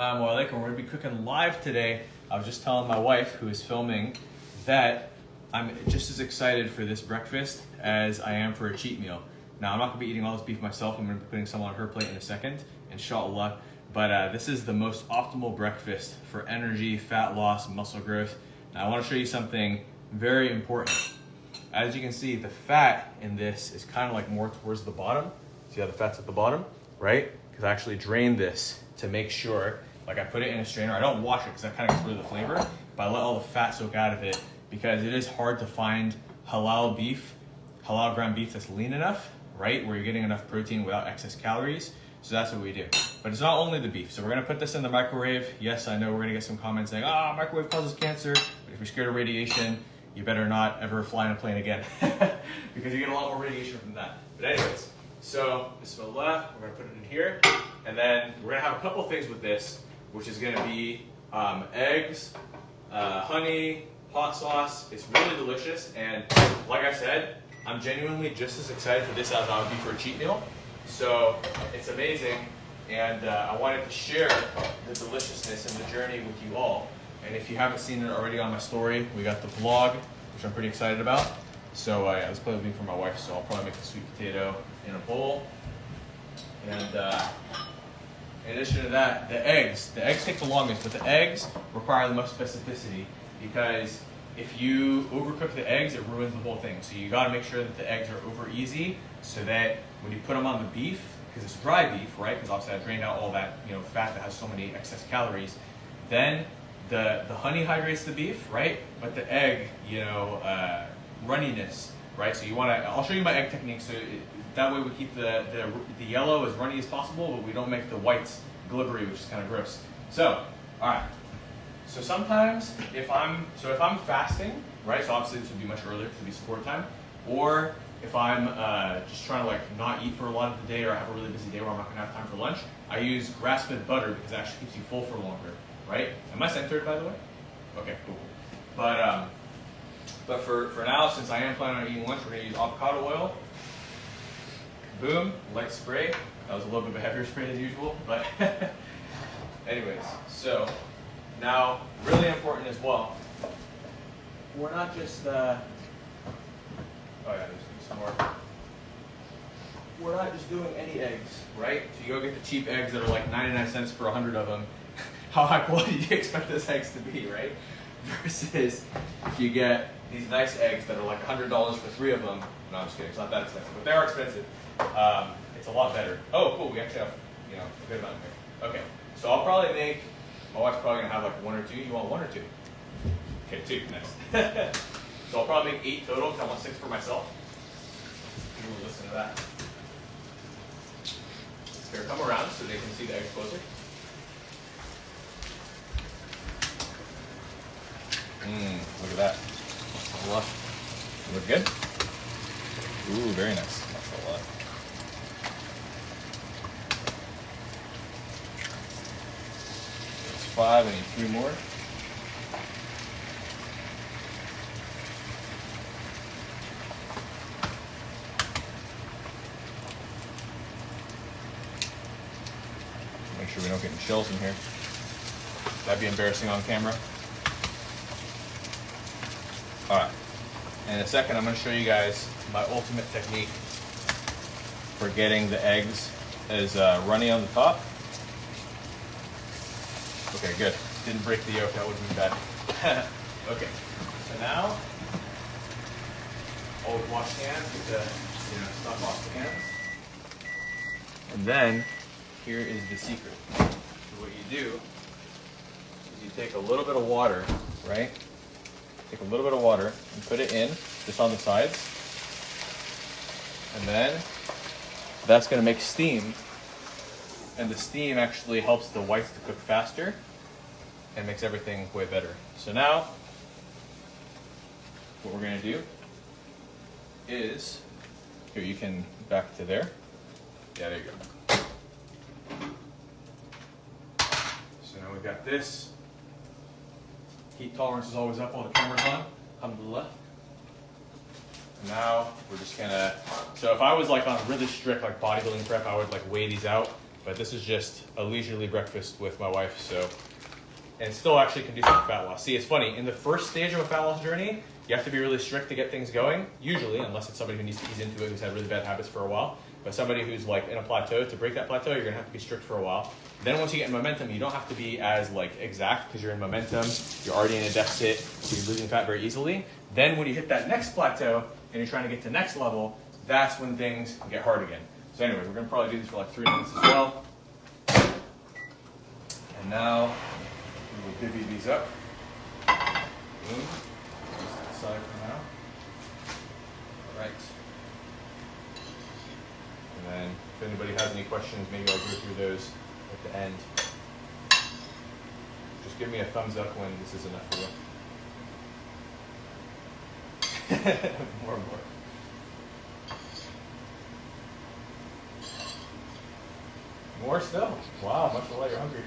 Assalamu alaikum. We're going to be cooking live today. I was just telling my wife, who is filming, that I'm just as excited for this breakfast as I am for a cheat meal. Now, I'm not going to be eating all this beef myself. I'm going to be putting some on her plate in a second, inshallah. But this is the most optimal breakfast for energy, fat loss, muscle growth. Now, I want to show you something very important. As you can see, the fat in this is kind of like more towards the bottom. See how the fat's at the bottom, right? Because I actually drained this to make sure, like I put it in a strainer. I don't wash it because that kind of gets rid of the flavor, but I let all the fat soak out of it because it is hard to find halal beef, halal ground beef that's lean enough, right? Where you're getting enough protein without excess calories. So that's what we do. But it's not only the beef. So we're gonna put this in the microwave. Yes, I know we're gonna get some comments saying, microwave causes cancer. But if you're scared of radiation, you better not ever fly in a plane again because you get a lot more radiation from that. But anyways, so Bismillah, we're gonna put it in here. And then we're gonna have a couple things with this, which is gonna be eggs, honey, hot sauce. It's really delicious. And like I said, I'm genuinely just as excited for this as I would be for a cheat meal. So it's amazing. And I wanted to share the deliciousness and the journey with you all. And if you haven't seen it already on my story, we got the vlog, which I'm pretty excited about. So yeah, this plate will be for my wife, so I'll probably make the sweet potato in a bowl. And in addition to that, the eggs take the longest, but the eggs require the most specificity because if you overcook the eggs, it ruins the whole thing. So you gotta make sure that the eggs are over easy so that when you put them on the beef, because it's dry beef, right? Because obviously I drained out all that fat that has so many excess calories. Then the honey hydrates the beef, right? But the egg, runniness, right? So you want to, I'll show you my egg technique. So that way we keep the yellow as runny as possible, but we don't make the whites glibbery, which is kind of gross. So, all right. So sometimes if I'm fasting, right? So obviously this would be much earlier, this would be support time. Or if I'm just trying to not eat for a lot of the day or I have a really busy day where I'm not gonna have time for lunch, I use grass-fed butter because it actually keeps you full for longer, right? Am I centered, by the way? Okay, cool. But for now, since I am planning on eating lunch, we're gonna use avocado oil. Boom, light spray. That was a little bit of a heavier spray than usual, but anyways, so now really important as well. We're not just there's some more. We're not just doing any eggs, right? So you go get the cheap eggs that are like 99 cents for 100 of them. How high quality do you expect those eggs to be, right? Versus if you get these nice eggs that are like $100 for 3 of them. No, I'm just kidding. It's not that expensive, but they are expensive. It's a lot better. Oh, cool. We actually have a good amount here. Okay, so I'll probably make. My wife's probably gonna have like 1 or 2. You want 1 or 2? Okay, 2 next. So I'll probably make 8 total because I want 6 for myself. Ooh, listen to that. Here, come around so they can see the eggs closer. Look at that. Look good? Ooh, very nice. That's a lot. There's 5, I need 3 more. Make sure we don't get any shells in here. That'd be embarrassing on camera. All right, in a second I'm going to show you guys my ultimate technique for getting the eggs as runny on the top. Okay, good. Didn't break the yolk, that would have been bad. Okay, so now always wash hands with the stuff off the hands. And then here is the secret. So what you do is you take a little bit of water, right? Take a little bit of water and put it in, just on the sides. And then that's gonna make steam. And the steam actually helps the whites to cook faster and makes everything way better. So now, what we're gonna do is, here you can back to there. Yeah, there you go. So now we've got this. Heat tolerance is always up while the camera's on. Alhamdulillah. Now we're just gonna, so if I was like on a really strict like bodybuilding prep, I would like weigh these out but this is just a leisurely breakfast with my wife, so, and still actually conducive to fat loss. See, it's funny, in the first stage of a fat loss journey, you have to be really strict to get things going, usually, unless it's somebody who needs to ease into it, who's had really bad habits for a while. But somebody who's like in a plateau, to break that plateau, you're gonna have to be strict for a while. Then once you get in momentum, you don't have to be as like exact because you're in momentum, you're already in a deficit, so you're losing fat very easily. Then when you hit that next plateau and you're trying to get to next level, that's when things get hard again. So anyway, we're gonna probably do this for like 3 minutes as well. And now we will divvy these up. Boom. Just aside for now. All right. And then if anybody has any questions, maybe I'll go through those at the end. Just give me a thumbs up when this is enough for you. More and more. More still? Wow, much more like you're hungry.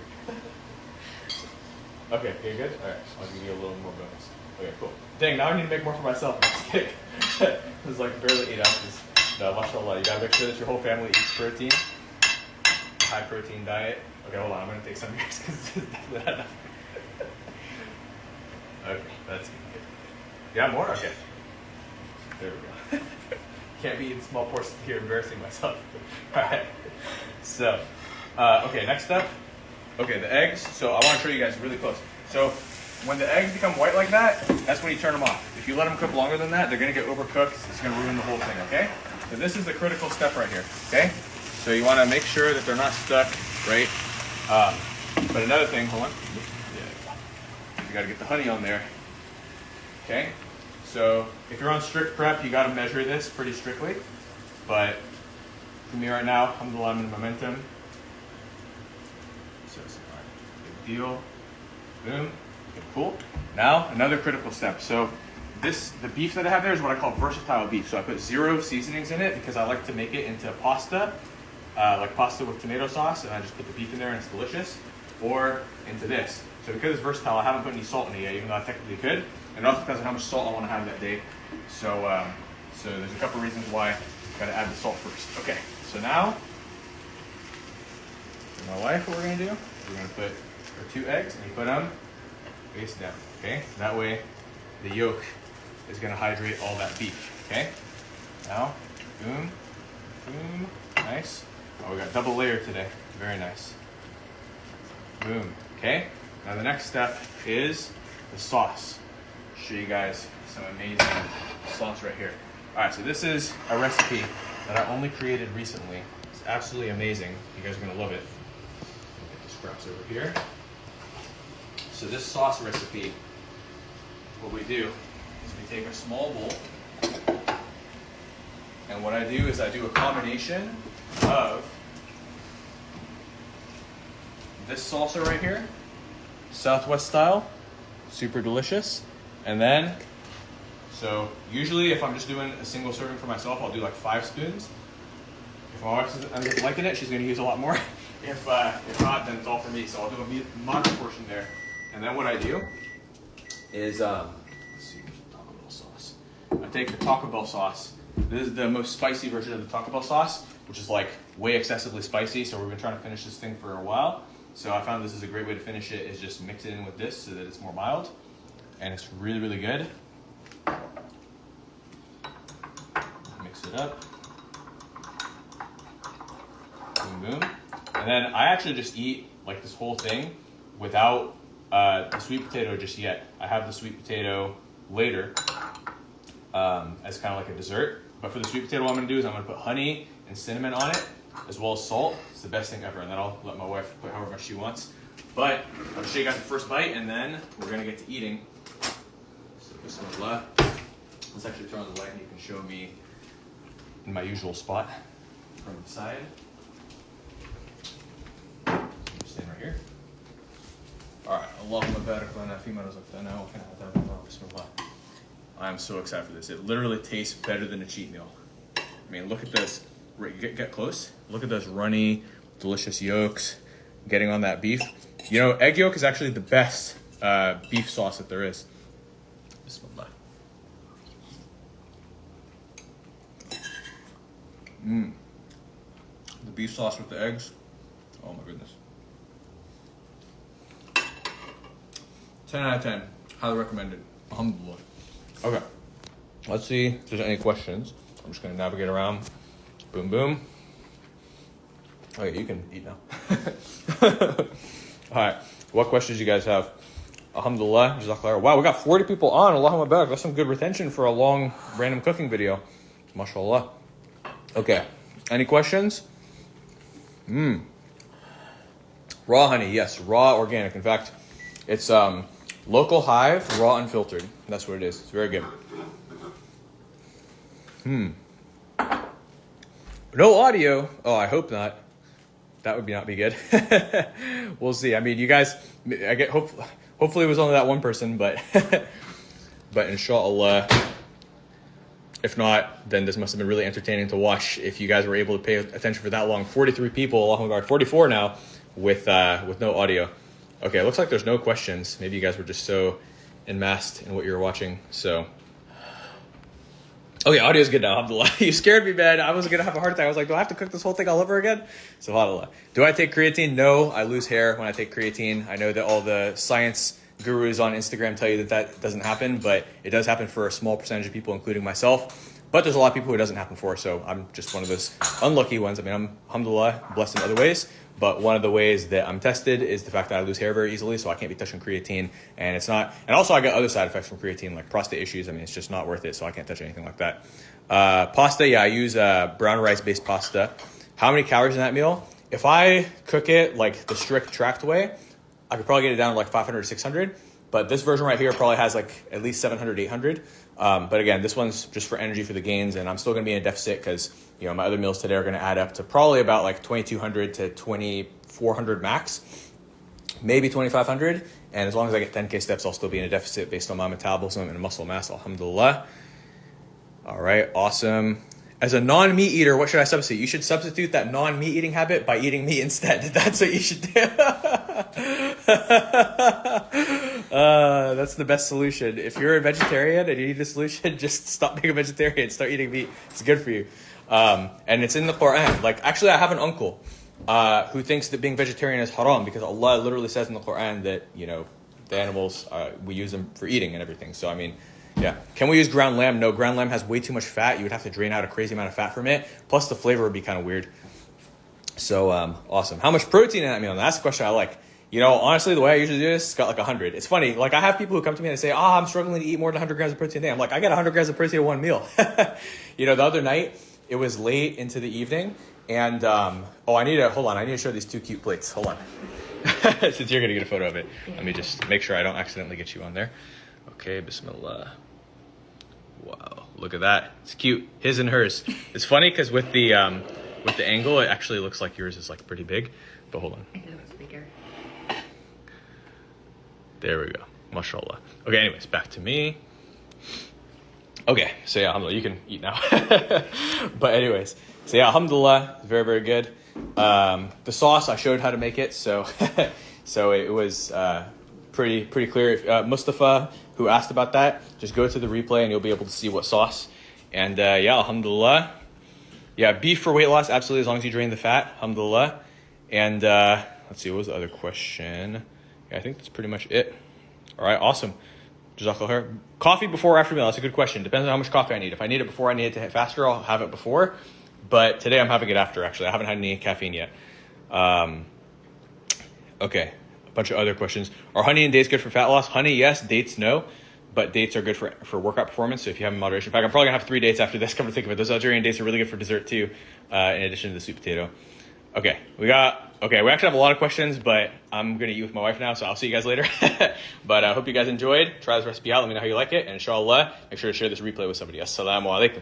Okay, you good? Alright, I'll give you a little more bonus. Okay, cool. Dang, now I need to make more for myself. I'm just kidding. It's like barely 8 ounces. No, mashallah, you gotta make sure that your whole family eats protein. High protein diet. Okay, hold on, I'm gonna take some of yours because this is definitely not enough. Okay, that's good. Yeah, more? Okay. There we go. Can't be eating small portions here, embarrassing myself. Alright. So, okay, next up. Okay, the eggs. So I want to show you guys really close. So when the eggs become white like that, that's when you turn them off. If you let them cook longer than that, they're going to get overcooked. It's going to ruin the whole thing, okay? So this is the critical step right here, okay? So you want to make sure that they're not stuck, right? But another thing, hold on. Yeah. You got to get the honey on there, okay? So if you're on strict prep, you got to measure this pretty strictly. But for me right now, alhamdulillah, I'm in momentum. So it's big deal. Boom. Okay, cool. Now, another critical step. So the beef that I have there is what I call versatile beef. So I put 0 seasonings in it because I like to make it into pasta, like pasta with tomato sauce, and I just put the beef in there and it's delicious. Or into this. So because it's versatile, I haven't put any salt in it yet, even though I technically could. And it also depends on how much salt I want to have that day. So, so there's a couple reasons why I gotta add the salt first. Okay, so now, for my wife, what we're gonna do, we're gonna put our 2 eggs and you put them face down, okay? That way, the yolk is gonna hydrate all that beef, okay? Now, boom, boom, nice. Oh, we got double layer today, very nice. Boom, okay? Now the next step is the sauce. Show you guys some amazing sauce right here. All right, so this is a recipe that I only created recently. It's absolutely amazing. You guys are gonna love it. Get the scraps over here. So this sauce recipe, what we do is we take a small bowl, and what I do is I do a combination of this salsa right here, Southwest style, super delicious. And then, so usually if I'm just doing a single serving for myself, I'll do like 5 spoons. If my wife ends up liking it, she's gonna use a lot more. If not, then it's all for me. So I'll do a moderate portion there. And then what I do is, let's see, Taco Bell sauce. I take the Taco Bell sauce. This is the most spicy version of the Taco Bell sauce, which is like way excessively spicy. So we've been trying to finish this thing for a while. So I found this is a great way to finish it, is just mix it in with this so that it's more mild. And it's really, really good. Mix it up. Boom, boom. And then I actually just eat like this whole thing without the sweet potato just yet. I have the sweet potato later as kind of like a dessert. But for the sweet potato, what I'm gonna do is I'm gonna put honey and cinnamon on it, as well as salt. It's the best thing ever. And then I'll let my wife put however much she wants. But I'll show you guys the first bite, and then we're gonna get to eating. So bismillah. Let's actually turn on the light and you can show me in my usual spot from the side. Stand right here. Alright, Allahumma barik lana fima razaqtana wa qina adhaban nar. Bismillah. I'm so excited for this. It literally tastes better than a cheat meal. I mean, look at this. Get close. Look at those runny, delicious yolks getting on that beef. You know, egg yolk is actually the best beef sauce that there is. Bismillah. The beef sauce with the eggs, Oh my goodness. 10 out of 10. Highly recommended. Alhamdulillah. Okay. Let's see if there's any questions. I'm just going to navigate around. Boom, boom. Okay, you can eat now. All right. What questions do you guys have? Alhamdulillah. Jazakallah. Wow, we got 40 people on. Allahumma barak. That's some good retention for a long random cooking video. MashaAllah. Okay. Any questions? Raw honey. Yes, raw organic. In fact, it's local hive, raw unfiltered. That's what it is. It's very good. No audio. Oh, I hope not. That would not be good. We'll see. I mean, you guys, hopefully it was only that one person, but inshallah, if not, then this must have been really entertaining to watch if you guys were able to pay attention for that long. 43 people, Allahu Akbar, 44 now with no audio. Okay, it looks like there's no questions. Maybe you guys were just so enmassed in what you were watching, so. Okay, audio's good now, alhamdulillah. You scared me, man. I was going to have a heart attack. I was like, do I have to cook this whole thing all over again? SubhanAllah. Do I take creatine? No, I lose hair when I take creatine. I know that all the science gurus on Instagram tell you that doesn't happen, but it does happen for a small percentage of people, including myself. But there's a lot of people who it doesn't happen for, so I'm just one of those unlucky ones. I mean, I'm, alhamdulillah, blessed in other ways. But one of the ways that I'm tested is the fact that I lose hair very easily, so I can't be touching creatine. And it's not, and also I get other side effects from creatine, like prostate issues. I mean, it's just not worth it, so I can't touch anything like that. Pasta, yeah, I use brown rice-based pasta. How many calories in that meal? If I cook it like the strict tracked way, I could probably get it down to like 500 or 600. But this version right here probably has like at least 700, 800. But again, this one's just for energy for the gains, and I'm still going to be in a deficit because, you know, my other meals today are going to add up to probably about like 2,200 to 2,400 max, maybe 2,500. And as long as I get 10K steps, I'll still be in a deficit based on my metabolism and muscle mass, alhamdulillah. All right, awesome. As a non-meat eater, what should I substitute? You should substitute that non-meat eating habit by eating meat instead. That's what you should do. That's the best solution. If you're a vegetarian and you need a solution, just stop being a vegetarian. Start eating meat. It's good for you. And it's in the Quran. Like, actually, I have an uncle who thinks that being vegetarian is haram because Allah literally says in the Quran that, you know, the animals, we use them for eating and everything. So, I mean, yeah. Can we use ground lamb? No, ground lamb has way too much fat. You would have to drain out a crazy amount of fat from it. Plus, the flavor would be kind of weird. So, awesome. How much protein in that meal? Now, that's the question I like. You know, honestly, the way I usually do this, it's got like 100. It's funny. Like, I have people who come to me and they say, I'm struggling to eat more than 100 grams of protein a day. I'm like, I get 100 grams of protein in one meal. You know, the other night, it was late into the evening. And, I need to show these two cute plates. Hold on. Since you're going to get a photo of it. Let me just make sure I don't accidentally get you on there. Okay, bismillah. Wow, look at that. It's cute. His and hers. It's funny because with the angle, it actually looks like yours is like pretty big. But hold on. I think it looks bigger. There we go. MashaAllah. Okay, anyways, back to me. Okay, so yeah, alhamdulillah, you can eat now. But anyways, so yeah, alhamdulillah, very, very good. The sauce, I showed how to make it, so so it was pretty clear. If, Mustafa, who asked about that, just go to the replay and you'll be able to see what sauce. And yeah, alhamdulillah. Yeah, beef for weight loss, absolutely, as long as you drain the fat, alhamdulillah. And let's see, what was the other question? Yeah, I think that's pretty much it. All right, awesome. Jazakallah. Coffee before or after meal? That's a good question. Depends on how much coffee I need. If I need it before I need it to hit faster, I'll have it before. But today I'm having it after, actually. I haven't had any caffeine yet. Okay, a bunch of other questions. Are honey and dates good for fat loss? Honey, yes. Dates, no. But dates are good for workout performance, so if you have in moderation. In fact, I'm probably going to have 3 dates after this, come to think of it. Those Algerian dates are really good for dessert, too, in addition to the sweet potato. Okay, we actually have a lot of questions, but I'm going to eat with my wife now, so I'll see you guys later. But I hope you guys enjoyed. Try this recipe out. Let me know how you like it. And inshallah, make sure to share this replay with somebody. Assalamu alaikum.